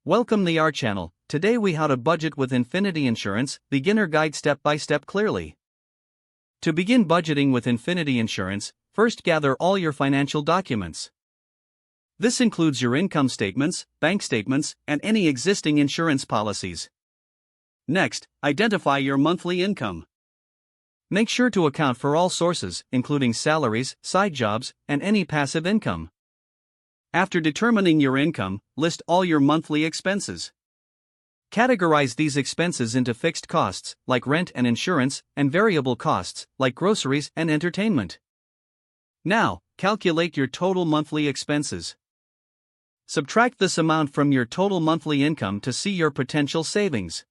Welcome to our channel. Today we how to budget with Infinity Insurance, beginner guide step by step clearly. To begin budgeting with Infinity Insurance, first gather all your financial documents. This includes your income statements, bank statements, and any existing insurance policies. Next, identify your monthly income. Make sure to account for all sources, including salaries, side jobs, and any passive income. After determining your income, list all your monthly expenses. Categorize these expenses into fixed costs, like rent and insurance, and variable costs, like groceries and entertainment. Now, calculate your total monthly expenses. Subtract this amount from your total monthly income to see your potential savings.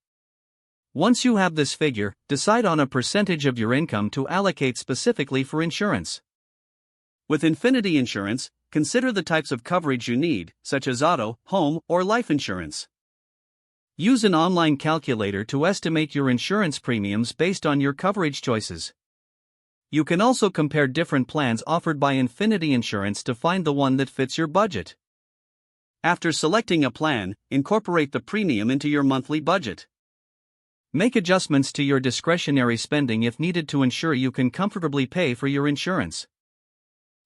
Once you have this figure, decide on a percentage of your income to allocate specifically for insurance. With Infinity Insurance, consider the types of coverage you need, such as auto, home, or life insurance. Use an online calculator to estimate your insurance premiums based on your coverage choices. You can also compare different plans offered by Infinity Insurance to find the one that fits your budget. After selecting a plan, incorporate the premium into your monthly budget. Make adjustments to your discretionary spending if needed to ensure you can comfortably pay for your insurance.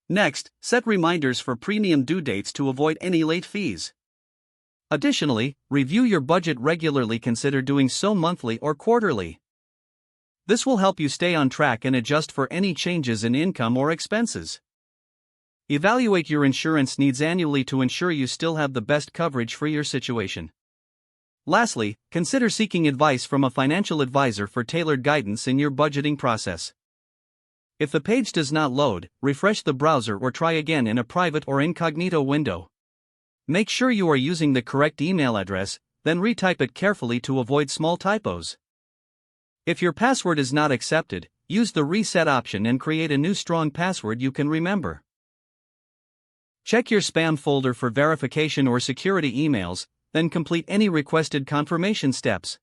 Next, set reminders for premium due dates to avoid any late fees. Additionally, review your budget regularly. Consider doing so monthly or quarterly. This will help you stay on track and adjust for any changes in income or expenses. Evaluate your insurance needs annually to ensure you still have the best coverage for your situation. Lastly, consider seeking advice from a financial advisor for tailored guidance in your budgeting process. If the page does not load, refresh the browser or try again in a private or incognito window. Make sure you are using the correct email address, then retype it carefully to avoid small typos. If your password is not accepted, use the reset option and create a new strong password you can remember. Check your spam folder for verification or security emails, then complete any requested confirmation steps.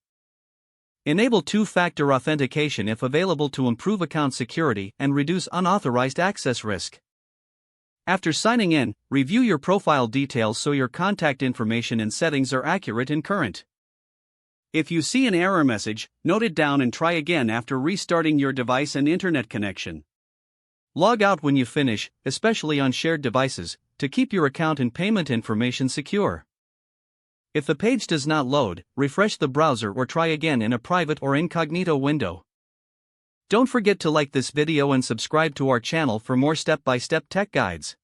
Enable two-factor authentication if available to improve account security and reduce unauthorized access risk. After signing in, review your profile details so your contact information and settings are accurate and current. If you see an error message, note it down and try again after restarting your device and internet connection. Log out when you finish, especially on shared devices, to keep your account and payment information secure. If the page does not load, refresh the browser or try again in a private or incognito window. Don't forget to like this video and subscribe to our channel for more step-by-step tech guides.